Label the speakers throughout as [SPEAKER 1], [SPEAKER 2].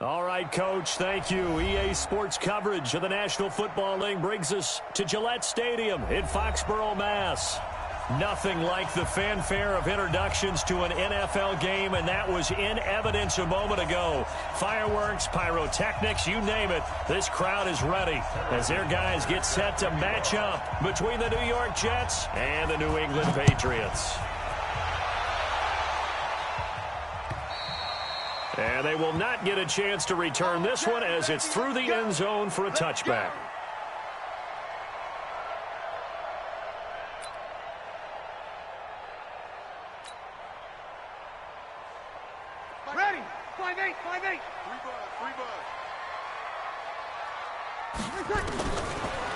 [SPEAKER 1] All right, Coach, thank you. EA Sports coverage of the National Football League brings us to Gillette Stadium in Foxborough, Mass. Nothing like the fanfare of introductions to an NFL game, and that was in evidence a moment ago. Fireworks, pyrotechnics, you name it. This crowd is ready as their guys get set to match up between the New York Jets and the New England Patriots. And they will not get a chance to return this one as it's through the end zone for a touchback.
[SPEAKER 2] Ready? 5-8, 5-8.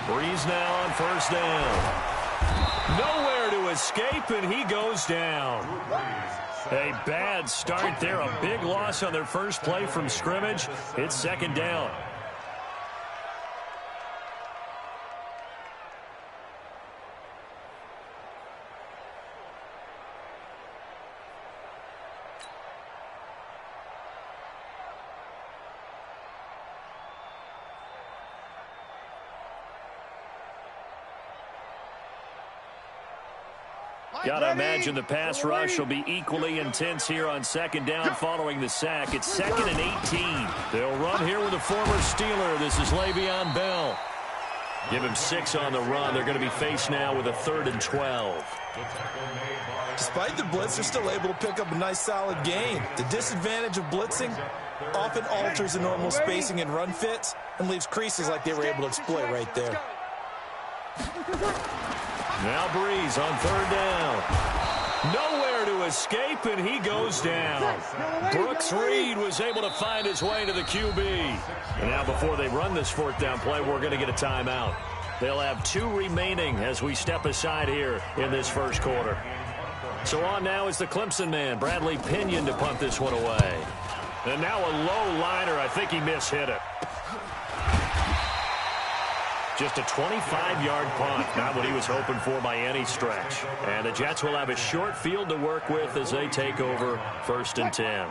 [SPEAKER 1] Breeze now on first down. Nowhere to escape, and he goes down. A bad start there. A big loss on their first play from scrimmage. It's second down. Gotta imagine the pass rush will be equally intense here on second down following the sack. It's 2nd and 18. They'll run here with a former Steeler. This is Le'Veon Bell. Give him 6 on the run. They're going to be faced now with a 3rd and 12.
[SPEAKER 3] Despite the blitz, they're still able to pick up a nice solid gain. The disadvantage of blitzing often alters the normal spacing and run fits and leaves creases like they were able to exploit right there.
[SPEAKER 1] Now Breeze on 3rd down. Nowhere to escape, and he goes down. Brooks Reed was able to find his way to the QB. And now before they run this 4th down play, we're going to get a timeout. They'll have 2 remaining as we step aside here in this first quarter. So on now is the Clemson man, Bradley Pinion, to punt this one away. And now a low liner. I think he mishit it. Just a 25-yard punt, not what he was hoping for by any stretch. And the Jets will have a short field to work with as they take over 1st and 10.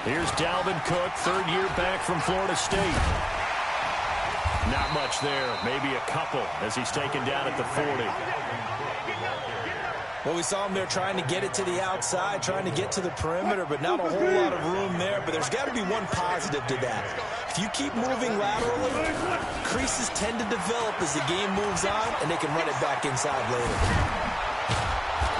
[SPEAKER 1] Here's Dalvin Cook, 3rd year back from Florida State. Not much there, maybe a couple as he's taken down at the 40.
[SPEAKER 3] Well, we saw him there trying to get it to the outside, trying to get to the perimeter, but not a whole lot of room there. But there's got to be one positive to that. If you keep moving laterally, creases tend to develop as the game moves on, and they can run it back inside later.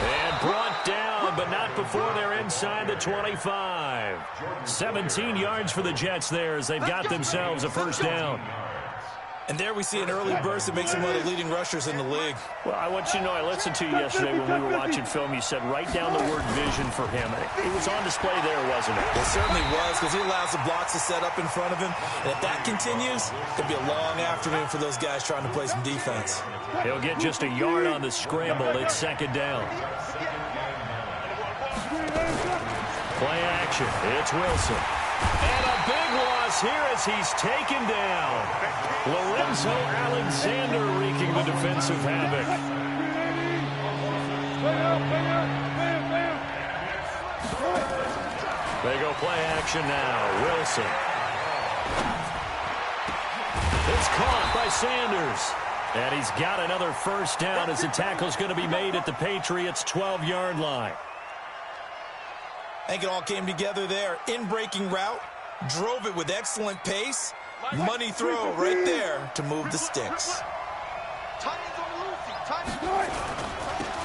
[SPEAKER 1] And brought down, but not before they're inside the 25. 17 yards for the Jets there as they've got themselves a 1st down.
[SPEAKER 3] And there we see an early burst that makes him one of the leading rushers in the league.
[SPEAKER 1] Well, I want you to know, I listened to you yesterday when we were watching film. You said write down the word vision for him. It was on display there, wasn't it?
[SPEAKER 3] It certainly was, because he allows the blocks to set up in front of him. And if that continues, it could be a long afternoon for those guys trying to play some defense.
[SPEAKER 1] He'll get just a yard on the scramble. It's 2nd down. Play action. It's Wilson. And a big loss here as he's taken down. Lorenzo Alexander wreaking the defensive havoc. They go play action now. Wilson. It's caught by Sanders. And he's got another 1st down as the tackle's going to be made at the Patriots' 12-yard line.
[SPEAKER 3] I think it all came together there. In-breaking route, drove it with excellent pace. Money throw right there to move the sticks.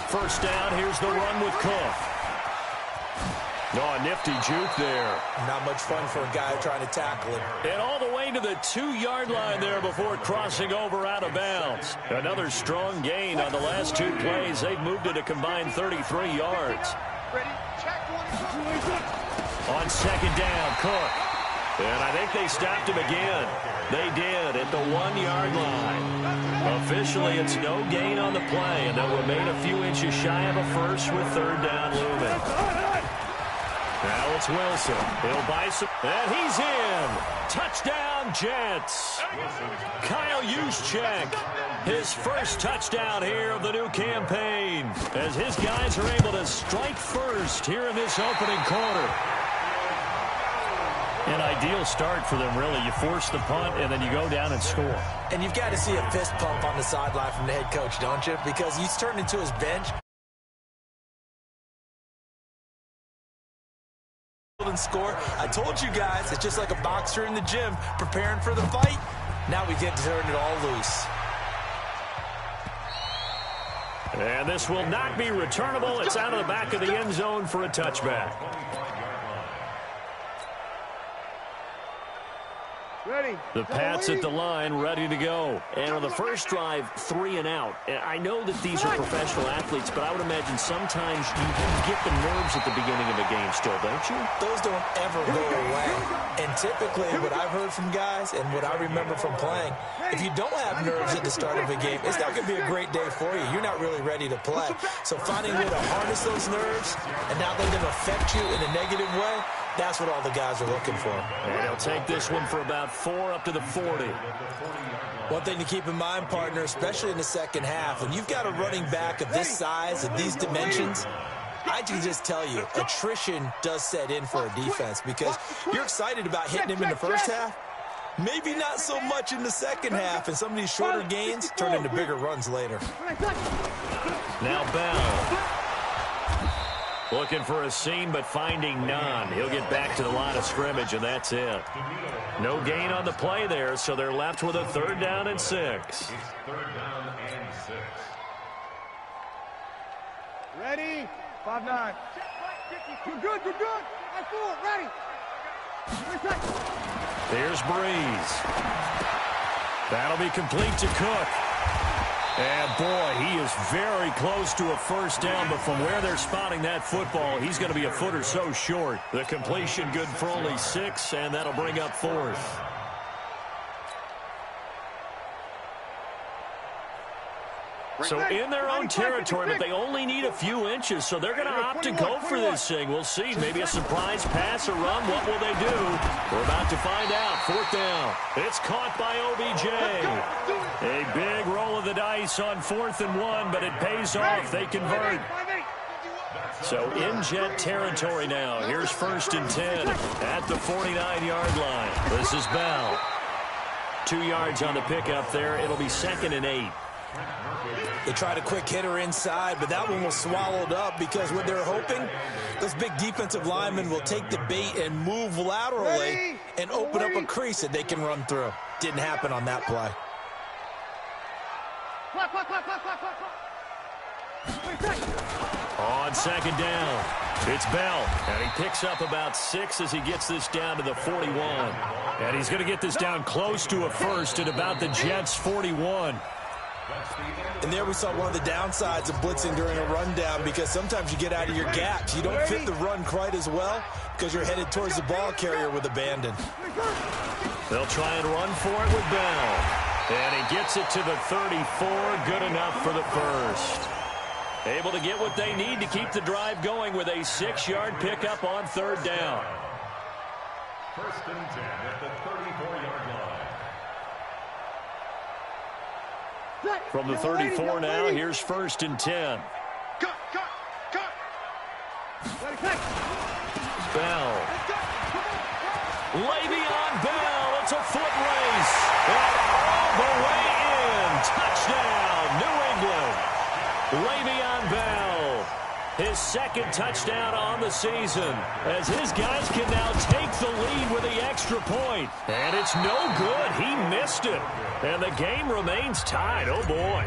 [SPEAKER 1] 1st down, here's the run with Cook. No, a nifty juke there.
[SPEAKER 3] Not much fun for a guy trying to tackle him.
[SPEAKER 1] And all the way to the 2-yard line there before crossing over out of bounds. Another strong gain on the last 2 plays. They've moved it a combined 33 yards. On 2nd down, Cook. And I think they stopped him again. They did at the 1-yard line. Officially, it's no gain on the play, and they'll remain a few inches shy of a first with 3rd down looming. Now it's Wilson. He'll buy some, and he's in. Touchdown, Jets. Kyle Juszczyk His first touchdown here of the new campaign, as his guys are able to strike first here in this opening quarter. An ideal start for them, really. You force the punt, and then you go down and score.
[SPEAKER 3] And you've got to see a fist pump on the sideline from the head coach, don't you? Because he's turned into his bench and score. I told you guys, it's just like a boxer in the gym preparing for the fight. Now we get to turn it all loose.
[SPEAKER 1] And this will not be returnable. It's out of the back of the end zone for a touchback.
[SPEAKER 2] Ready.
[SPEAKER 1] The Pats at the line, ready to go. And on the first drive, 3 and out. And I know that these are professional athletes, but I would imagine sometimes you get the nerves at the beginning of a game still, don't you?
[SPEAKER 3] Those don't ever go away. And typically, what I've heard from guys and what I remember from playing, if you don't have nerves at the start of a game, it's not going to be a great day for you. You're not really ready to play. So finding a way to harness those nerves and not let them affect you in a negative way, that's what all the guys are looking for.
[SPEAKER 1] And he'll take this one for about 4 up to the 40.
[SPEAKER 3] One thing to keep in mind, partner, especially in the second half, when you've got a running back of this size, of these dimensions, I can just tell you, attrition does set in for a defense because you're excited about hitting him in the first half, maybe not so much in the second half, and some of these shorter gains turn into bigger runs later.
[SPEAKER 1] Now Bell. Looking for a seam, but finding none. He'll get back to the line of scrimmage, and that's it. No gain on the play there, so they're left with a 3rd down and 6.
[SPEAKER 2] It's 3rd down and 6. Ready? 5-9. You're good, you're good. 5-4, ready.
[SPEAKER 1] Here's Breeze. That'll be complete to Cook. And, boy, he is very close to a 1st down, but from where they're spotting that football, he's going to be a foot or so short. The completion good for only 6, and that'll bring up 4th. So in their own territory, but they only need a few inches, so they're going to opt to go for this thing. We'll see. Maybe a surprise pass or run. What will they do? We're about to find out. 4th down. It's caught by OBJ. A big roll of the dice on 4th and 1, but it pays off. They convert. So in Jet territory now. Here's 1st and 10 at the 49-yard line. This is Bell. 2 yards on the pickup there. It'll be 2nd and 8.
[SPEAKER 3] They tried a quick hitter inside, but that one was swallowed up because what they're hoping, those big defensive linemen will take the bait and move laterally and open up a crease that they can run through. Didn't happen on that play.
[SPEAKER 1] On 2nd down, it's Bell, and he picks up about 6 as he gets this down to the 41. And he's going to get this down close to a 1st at about the Jets' 41.
[SPEAKER 3] And there we saw one of the downsides of blitzing during a rundown because sometimes you get out of your gaps. You don't fit the run quite as well because you're headed towards the ball carrier with abandon.
[SPEAKER 1] They'll try and run for it with Bell. And he gets it to the 34. Good enough for the 1st. Able to get what they need to keep the drive going with a 6-yard pickup on 3rd down.
[SPEAKER 4] 1st and 10 at the 34-yard line.
[SPEAKER 1] From the 34 now, here's 1st and 10.
[SPEAKER 2] Cut.
[SPEAKER 1] Bell. Le'Veon Bell. It's a foot race. And all the way in. Touchdown, New England. Le'Veon Bell. His 2nd touchdown on the season as his guys can now take the lead with the extra point. And it's no good. He missed it. And the game remains tied. Oh, boy.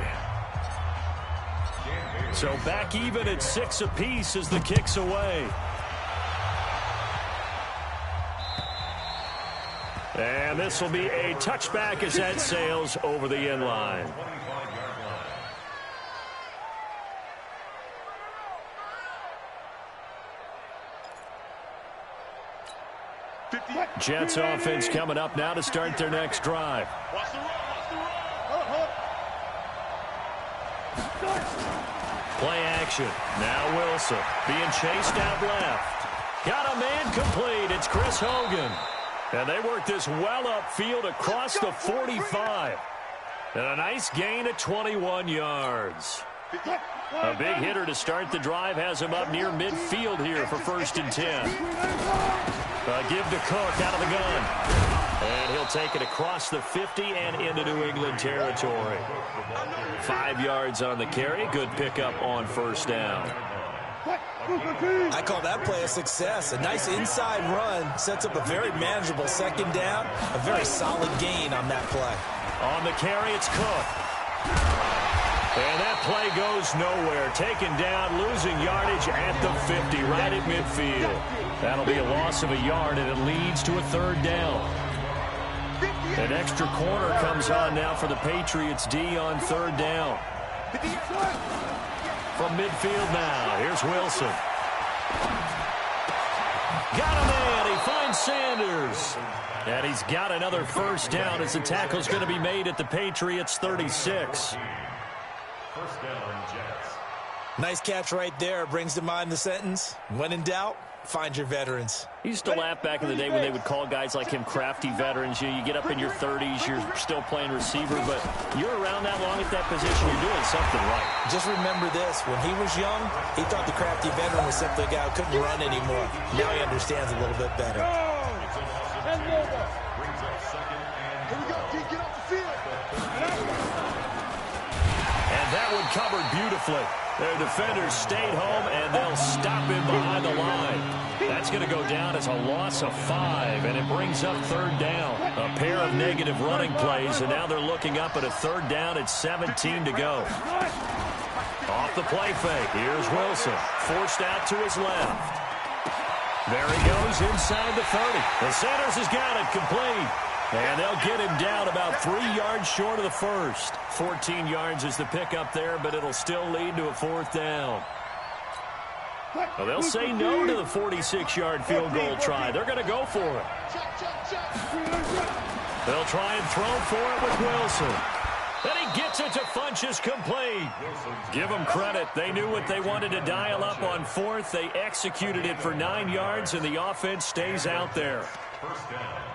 [SPEAKER 1] So back even at 6 apiece as the kick's away. And this will be a touchback as that sails over the end line. Jets offense coming up now to start their next drive. Play action. Now Wilson being chased out left. Got a man complete. It's Chris Hogan. And they work this well upfield across the 45. And a nice gain of 21 yards. A big hitter to start the drive has him up near midfield here for 1st and 10. Give to Cook out of the gun. And he'll take it across the 50 and into New England territory. 5 yards on the carry. Good pickup on 1st down.
[SPEAKER 3] I call that play a success. A nice inside run sets up a very manageable 2nd down. A very solid gain on that play.
[SPEAKER 1] On the carry, it's Cook. And that play goes nowhere. Taken down, losing yardage at the 50, right at midfield. That'll be a loss of a yard, and it leads to a 3rd down. An extra corner comes on now for the Patriots D on 3rd down. From midfield now, here's Wilson. Got a man, he finds Sanders. And he's got another 1st down as the tackle's going to be made at the Patriots 36.
[SPEAKER 4] 1st down, Jets.
[SPEAKER 3] Nice catch right there. Brings to mind the sentence, when in doubt, find your veterans.
[SPEAKER 1] He used to laugh back in the day when they would call guys like him crafty veterans. You get up in your 30s, you're still playing receiver, but you're around that long at that position, you're doing something right.
[SPEAKER 3] Just remember this, when he was young, he thought the crafty veteran was simply a guy who couldn't run anymore. Now he understands a little bit better.
[SPEAKER 4] Brings up 2nd and
[SPEAKER 2] Here we go, T, get off the field.
[SPEAKER 1] And that one covered beautifully. Their defenders stayed home, and they'll stop him behind the line. That's going to go down as a loss of 5, and it brings up 3rd down. A pair of negative running plays, and now they're looking up at a 3rd down at 17 to go. Off the play fake. Here's Wilson. Forced out to his left. There he goes inside the 30. The Sanders has got it complete. And they'll get him down about 3 yards short of the 1st. 14 yards is the pickup there, but it'll still lead to a 4th down. Well, they'll say no to the 46-yard field goal try. They're going to go for it. They'll try and throw for it with Wilson. And he gets it to Funchess complete. Give them credit. They knew what they wanted to dial up on 4th. They executed it for 9 yards, and the offense stays out there.
[SPEAKER 4] 1st down.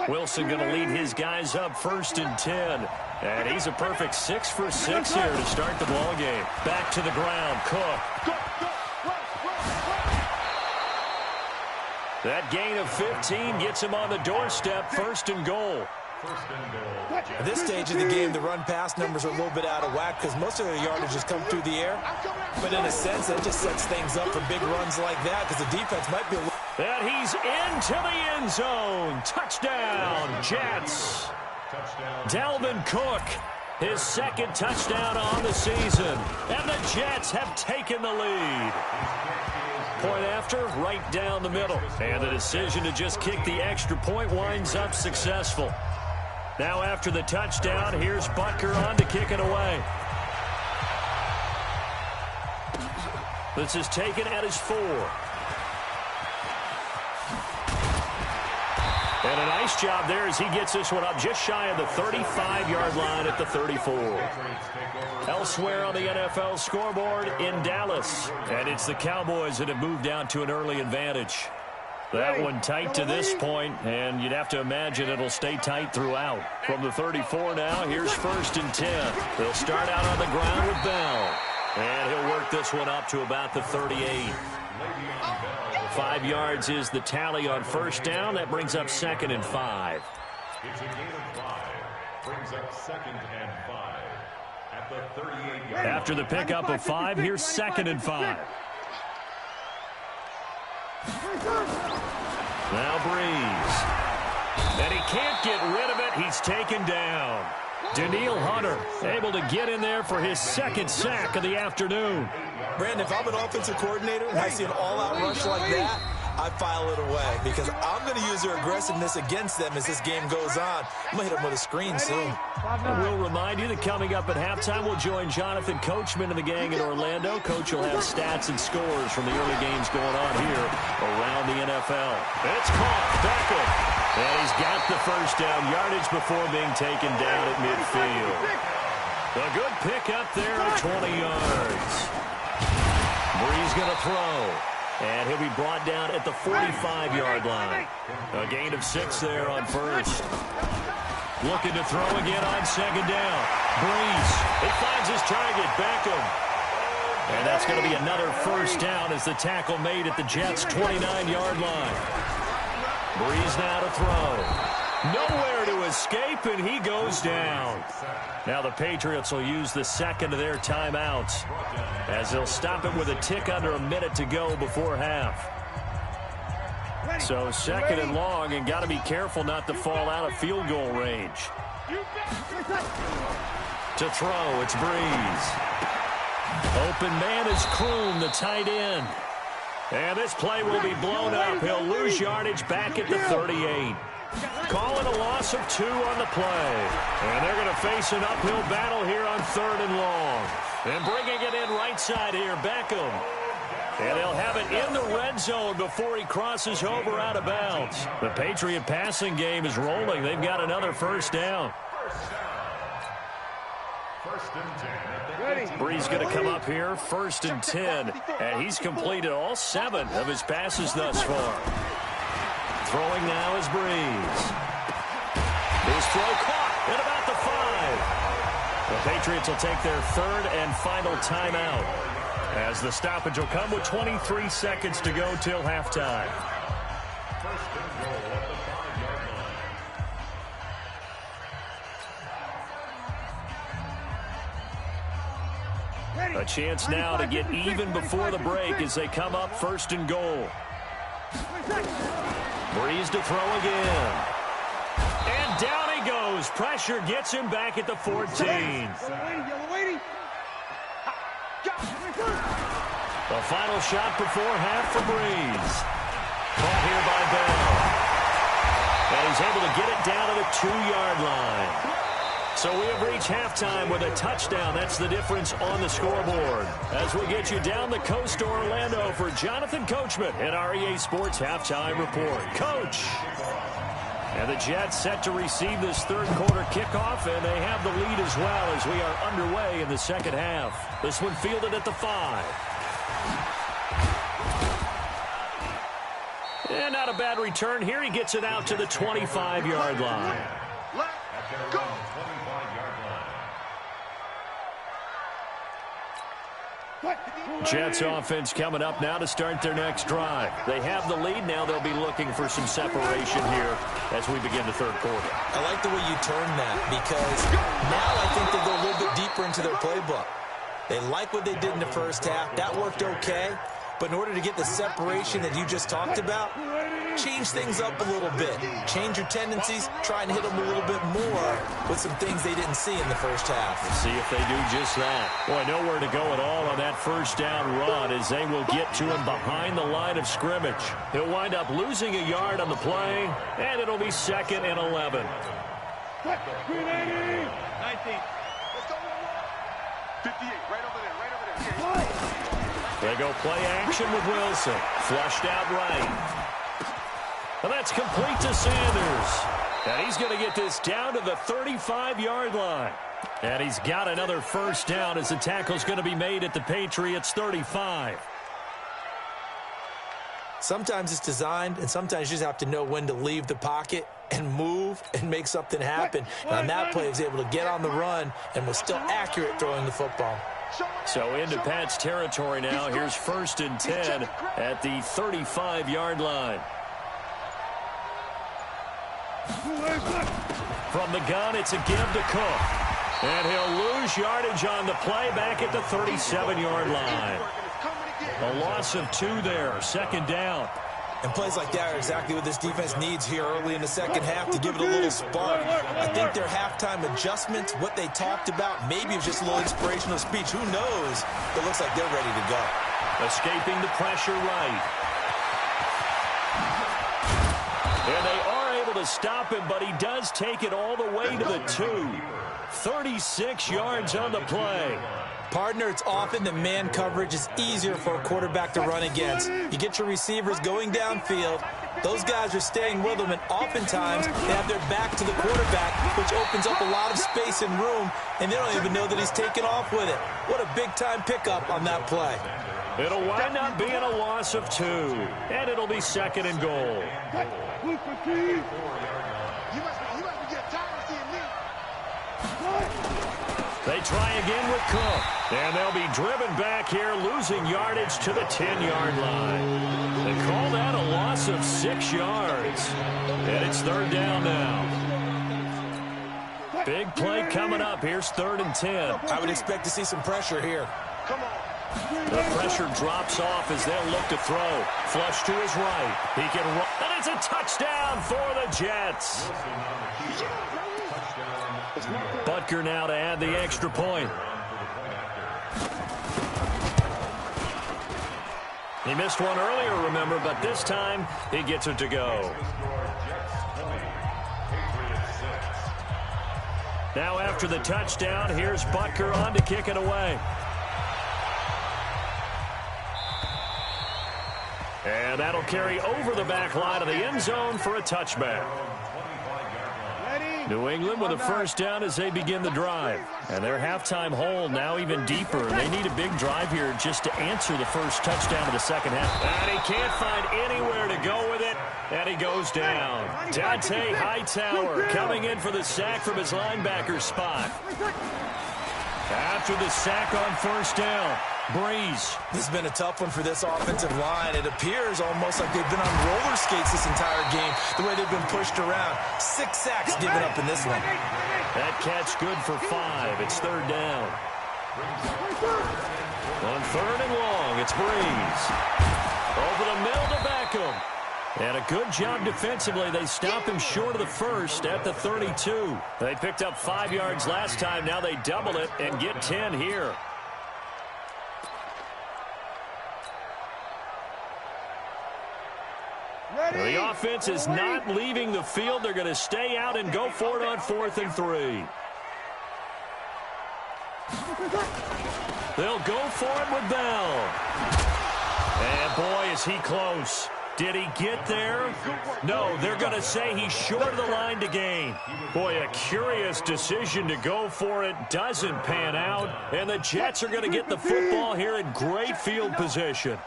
[SPEAKER 1] Wilson going to lead his guys up 1st and 10. And he's a perfect 6 for 6 here to start the ball game. Back to the ground, Cook. That gain of 15 gets him on the doorstep, 1st and goal.
[SPEAKER 4] 1st and goal.
[SPEAKER 3] At this stage of the game, the run-pass numbers are a little bit out of whack because most of their yardage has come through the air. But in a sense, that just sets things up for big runs like that because the defense might be a little...
[SPEAKER 1] And he's into the end zone. Touchdown, Jets.
[SPEAKER 4] Touchdown.
[SPEAKER 1] Dalvin Cook, his 2nd touchdown on the season. And the Jets have taken the lead. Point after, right down the middle. And the decision to just kick the extra point winds up successful. Now after the touchdown, here's Butker on to kick it away. This is taken at his 4. And a nice job there as he gets this one up just shy of the 35-yard line at the 34. Elsewhere on the NFL scoreboard in Dallas. And it's the Cowboys that have moved out to an early advantage. That one tight to this point, and you'd have to imagine it'll stay tight throughout. From the 34 now, here's 1st and 10. They'll start out on the ground with Bell. And he'll work this one up to about the 38. 5 yards is the tally on 1st down. That brings up 2nd and 5.
[SPEAKER 4] It's a gain of 5. Brings up 2nd and 5. At the 38-yard.
[SPEAKER 1] After the pickup of 5, here's 2nd and 5. Now Breeze. And he can't get rid of it. He's taken down. Daniil Hunter able to get in there for his 2nd sack of the afternoon.
[SPEAKER 3] Brandon, if I'm an offensive coordinator and I see an all-out rush like that, I file it away because I'm going to use their aggressiveness against them as this game goes on. I'm going to hit them with a screen soon.
[SPEAKER 1] And we'll remind you that coming up at halftime, we'll join Jonathan Coachman and the gang in Orlando. Coach will have stats and scores from the early games going on here around the NFL. It's caught. Beckham. And he's got the 1st down yardage before being taken down at midfield. A good pickup there at 20 yards. Breeze going to throw. And he'll be brought down at the 45-yard line. A gain of 6 there on 1st. Looking to throw again on second down. Breeze. He finds his target. Beckham. And that's going to be another first down as the tackle made at the Jets' 29-yard line. Breeze now to throw. Nowhere to escape, and he goes down. Now the Patriots will use the second of their timeouts as they'll stop it with a tick under a minute to go before half. So second and long, and got to be careful not to fall out of field goal range. To throw, it's Breeze. Open man is Kroom, the tight end. And this play will be blown up. He'll lose yardage back at the 38. Calling a loss of 2 on the play. And they're going to face an uphill battle here on third and long. And bringing it in right side here, Beckham. And they'll have it in the red zone before he crosses over out of bounds. The Patriot passing game is rolling. They've got another first down. Breeze going to come up here, 1st and 10. And he's completed all 7 of his passes thus far. Throwing now is Breeze. His throw caught at about the 5. The Patriots will take their 3rd and final timeout, as the stoppage will come with 23 seconds to go till halftime. A chance now to get even before the break as they come up 1st and goal. Breeze to throw again. And down he goes. Pressure gets him back at the 14. The final shot before half for Breeze. Caught here by Bell. And he's able to get it down to the 2-yard line. So we have reached halftime with a touchdown. That's the difference on the scoreboard. As we get you down the coast to Orlando for Jonathan Coachman at our EA Sports Halftime Report. Coach! And the Jets set to receive this 3rd quarter kickoff, and they have the lead as well as we are underway in the second half. This one fielded at the 5. And not a bad return here. He gets it out to the 25-yard line.
[SPEAKER 2] Let's go!
[SPEAKER 1] Jets offense coming up now to start their next drive. They have the lead. Now they'll be looking for some separation here as we begin the 3rd quarter.
[SPEAKER 3] I like the way you turn that, because now I think they go a little bit deeper into their playbook. They like what they did in the first half. That worked okay. But in order to get the separation that you just talked about, change things up a little bit. Change your tendencies, try and hit them a little bit more with some things they didn't see in the first half.
[SPEAKER 1] Let's see if they do just that. Boy, nowhere to go at all on that first down run as they will get to him behind the line of scrimmage. He'll wind up losing a yard on the play, and it'll be 2nd and 11.
[SPEAKER 2] 19. Let's go. 58, right over there.
[SPEAKER 1] They go play action with Wilson. Flushed out right. And that's complete to Sanders. And he's going to get this down to the 35-yard line. And he's got another first down as the tackle's going to be made at the Patriots' 35.
[SPEAKER 3] Sometimes it's designed, and sometimes you just have to know when to leave the pocket and move and make something happen. And on that play, he was able to get on the run and was still accurate throwing the football.
[SPEAKER 1] So into Pat's territory now. Here's 1st and 10 at the 35-yard line. From the gun, it's a give to Cook. And he'll lose yardage on the play back at the 37-yard line. A loss of 2 there, 2nd down.
[SPEAKER 3] And plays like that are exactly what this defense needs here early in the second half to give it a little spark. I think their halftime adjustments, what they talked about, maybe it was just a little inspirational speech. Who knows? It looks like they're ready to go.
[SPEAKER 1] Escaping the pressure right. And they are able to stop him, but he does take it all the way to the 2. 36 yards on the play.
[SPEAKER 3] Partner, it's often that man coverage is easier for a quarterback to run against. You get your receivers going downfield. Those guys are staying with them, and oftentimes they have their back to the quarterback, which opens up a lot of space and room, and they don't even know that he's taken off with it. What a big-time pickup on that play.
[SPEAKER 1] It'll wind up being a loss of 2, and it'll be 2nd and goal.
[SPEAKER 2] You must be getting tired of seeing me.
[SPEAKER 1] try again with Cook. And they'll be driven back here, losing yardage to the 10-yard line. They call that a loss of 6 yards. And it's third down now. Big play coming up. Here's 3rd and 10.
[SPEAKER 3] I would expect to see some pressure here.
[SPEAKER 1] The pressure drops off as they'll look to throw. Flush to his right. He can run. And it's a touchdown for the Jets. Butker now to add the extra point. He missed one earlier, remember, but this time he gets it to go. Now after the touchdown, here's Butker on to kick it away. And that'll carry over the back line of the end zone for a touchback. New England with a first down as they begin the drive. And their halftime hole now even deeper. And they need a big drive here just to answer the first touchdown of the second half. And he can't find anywhere to go with it. And he goes down. Dante Hightower coming in for the sack from his linebacker spot. After the sack on first down, Breeze.
[SPEAKER 3] This has been a tough one for this offensive line. It appears almost like they've been on roller skates this entire game, the way they've been pushed around. 6 sacks given up in this one.
[SPEAKER 1] That catch good for 5. It's third down. On 3rd and long, it's Breeze. Over the middle to Beckham. And a good job defensively. They stop him short of the first at the 32. They picked up 5 yards last time. Now they double it and get 10 here. The offense is not leaving the field. They're going to stay out and go for it on 4th and 3. They'll go for it with Bell. And boy, is he close. Did he get there? No, they're going to say he's short of the line to gain. Boy, a curious decision to go for it. Doesn't pan out. And the Jets are going to get the football here in great field position.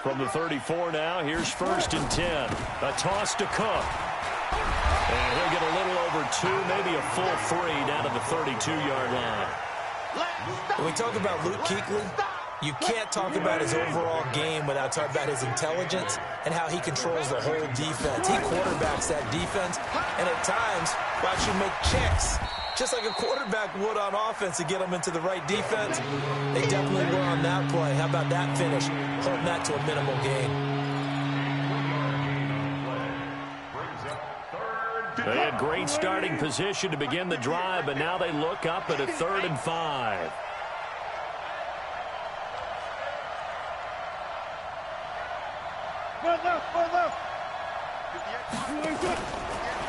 [SPEAKER 1] From the 34 now, here's 1st and 10. A toss to Cook. And he'll get a little over 2, maybe a full 3 down to the 32-yard line.
[SPEAKER 3] When we talk about Luke Kuechly, you can't talk about his overall game without talking about his intelligence and how he controls the whole defense. He quarterbacks that defense, and at times will actually make checks, just like a quarterback would on offense to get them into the right defense. They definitely were on that play. How about that finish? Holding that to a minimal gain.
[SPEAKER 1] They had great starting position to begin the drive, but now they look up at a 3rd and 5.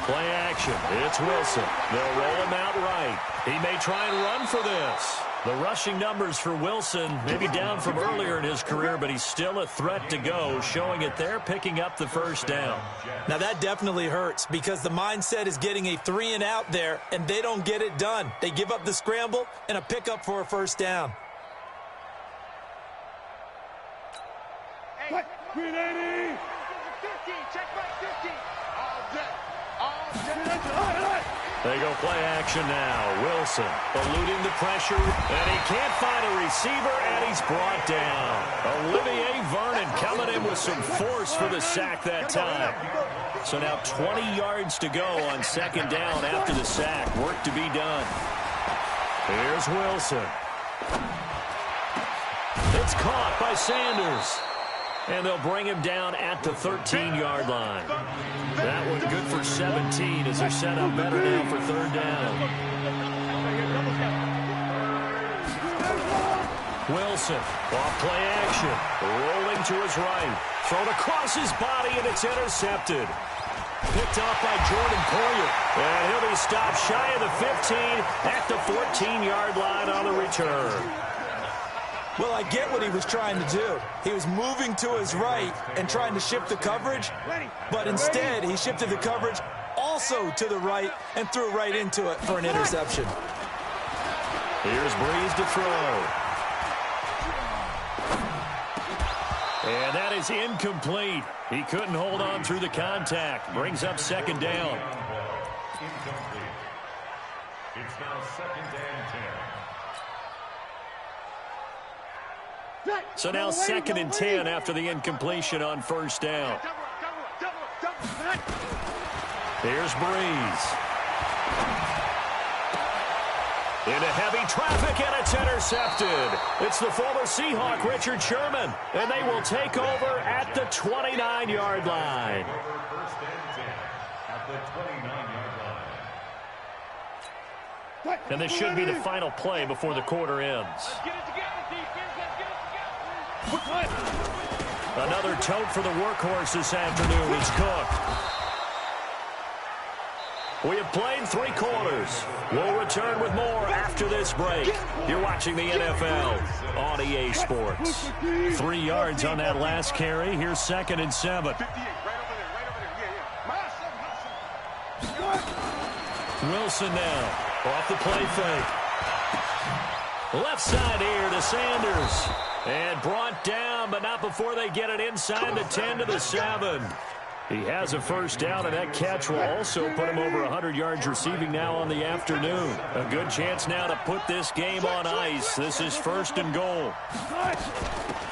[SPEAKER 1] Play action. It's Wilson. They'll roll him out right. He may try and run for this. The rushing numbers for Wilson maybe down from earlier in his career, but he's still a threat to go, showing it there, picking up the first down.
[SPEAKER 3] Now that definitely hurts because the mindset is getting a 3 and out there, and they don't get it done. They give up the scramble and a pickup for a first down.
[SPEAKER 2] Hey, 380.
[SPEAKER 5] 50, check right 50. All day.
[SPEAKER 1] They go play action now. Wilson eluding the pressure, and he can't find a receiver, and he's brought down. Olivier Vernon coming in with some force for the sack that time. So now 20 yards to go on 2nd down after the sack. Work to be done. Here's Wilson. It's caught by Sanders. And they'll bring him down at the 13-yard line. That one good for 17 as they're set up better now for 3rd down. Wilson, off play action. Rolling to his right. Thrown across his body, and it's intercepted. Picked off by Jordan Poyer. And he'll be stopped shy of the 15 at the 14-yard line on the return.
[SPEAKER 3] Well, I get what he was trying to do. He was moving to his right and trying to shift the coverage, but instead he shifted the coverage also to the right and threw right into it for an interception.
[SPEAKER 1] Here's Breeze to throw. And that is incomplete. He couldn't hold on through the contact. Brings up 2nd down.
[SPEAKER 4] Incomplete. It's now 2nd and 10.
[SPEAKER 1] So now 2nd and 10 after the incompletion on first down. Here's Breeze. Into heavy traffic, and it's intercepted. It's the former Seahawk, Richard Sherman, and they will take over at the 29-yard line.
[SPEAKER 4] First and 10 at the 29-yard line.
[SPEAKER 1] And this should be the final play before the quarter ends.
[SPEAKER 5] Let's get it together, defense. Let's get it together.
[SPEAKER 1] Another tote for the workhorse this afternoon is Cook. We have played 3 quarters. We'll return with more after this break. You're watching the NFL on EA Sports. 3 yards on that last carry. Here's 2nd and 7.
[SPEAKER 5] 58, right over there.
[SPEAKER 1] Wilson now off the play fake. Left side here to Sanders. And brought down, but not before they get it inside the 10 to the 7. He has a first down, and that catch will also put him over 100 yards receiving now on the afternoon. A good chance now to put this game on ice. This is 1st and goal.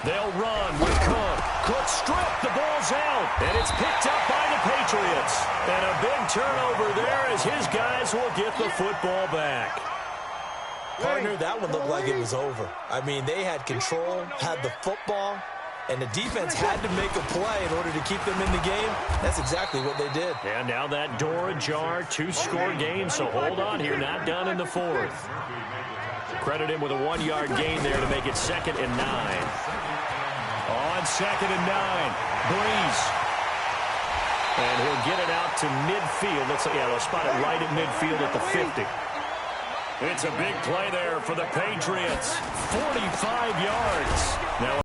[SPEAKER 1] They'll run with Cook. Cook stripped. The ball's out, and it's picked up by the Patriots. And a big turnover there as his guys will get the football back.
[SPEAKER 3] Partner, that one looked like it was over. I mean, they had control, had the football, and the defense had to make a play in order to keep them in the game. That's exactly what they did.
[SPEAKER 1] And now that door ajar, 2-score game, so hold on here, not done in the 4th. Credit him with a 1-yard gain there to make it 2nd and 9. On 2nd and 9, Breeze. And he'll get it out to midfield. They'll spot it right at midfield at the 50. It's a big play there for the Patriots. 45 yards. Now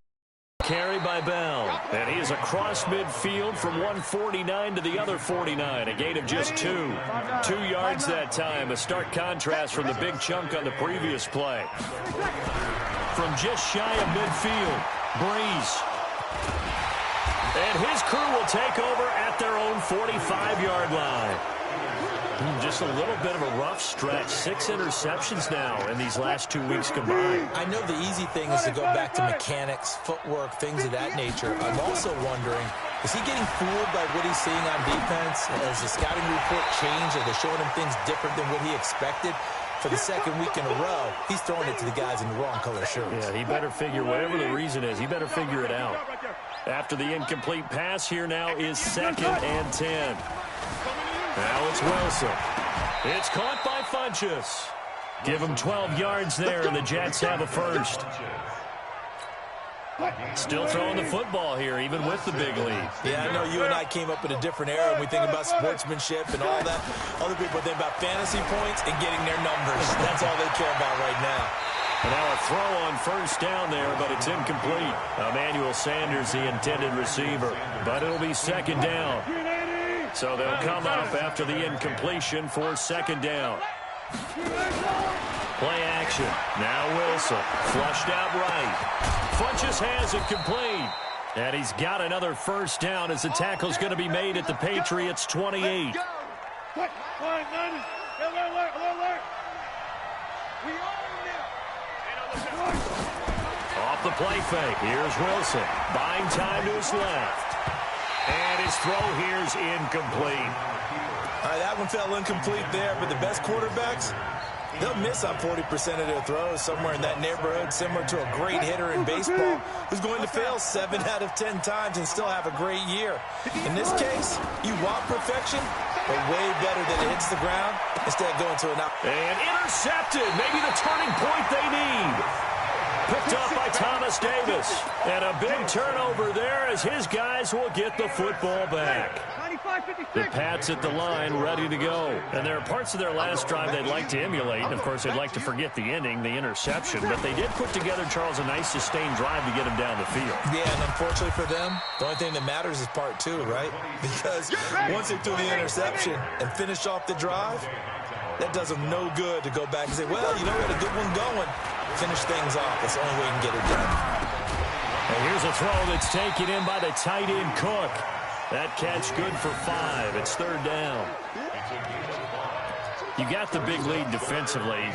[SPEAKER 1] carry by Bell, and he is across midfield from 149 to the other 49, a gain of just 2. 2 yards that time, a stark contrast from the big chunk on the previous play. From just shy of midfield, Breeze. And his crew will take over at their own 45-yard line. Just a little bit of a rough stretch. 6 interceptions now in these last 2 weeks combined.
[SPEAKER 3] I know the easy thing is to go back to mechanics, footwork, things of that nature. I'm also wondering, is he getting fooled by what he's seeing on defense? Has the scouting report changed? Are they showing him things different than what he expected? For the 2nd week in a row, he's throwing it to the guys in the wrong color shirts.
[SPEAKER 1] Yeah, he better figure, whatever the reason is, he better figure it out. After the incomplete pass, here now is 2nd and 10. Now it's Wilson. It's caught by Funchess. Give him 12 yards there, and the Jets have a first. Still throwing the football here, even with the big lead.
[SPEAKER 3] Yeah, I know you and I came up in a different era, and we think about sportsmanship and all that. Other people think about fantasy points and getting their numbers. That's all they care about right now.
[SPEAKER 1] And now a throw on first down there, but it's incomplete. Emmanuel Sanders, the intended receiver. But it'll be 2nd down. So they'll come up after the incompletion for 2nd down. Play action. Now Wilson. Flushed out right. Funchess has it complete. And he's got another first down as the tackle's going to be made at the Patriots' 28. Off the play fake. Here's Wilson. Buying time to his left. And his throw here's incomplete.
[SPEAKER 3] All right, that one fell incomplete there, but the best quarterbacks, they'll miss on 40% of their throws, somewhere in that neighborhood, similar to a great hitter in baseball who's going to fail 7 out of 10 times and still have a great year. In this case, you want perfection, but way better that it hits the ground instead of going to an out.
[SPEAKER 1] And intercepted, maybe the turning point they need. Picked up by Thomas Davis. And a big turnover there as his guys will get the football back. The Pats at the line, ready to go. And there are parts of their last drive they'd like to emulate. And, of course, they'd like to forget the ending, the interception. But they did put together, Charles, a nice sustained drive to get him down the field.
[SPEAKER 3] Yeah, and unfortunately for them, the only thing that matters is part 2, right? Because once they threw the interception and finished off the drive, that does them no good to go back and say, well, you know, we had a good one going. Finish things off. That's the only way you can get it done.
[SPEAKER 1] And here's a throw that's taken in by the tight end, Cook. That catch good for 5. It's 3rd down. You got the big lead defensively.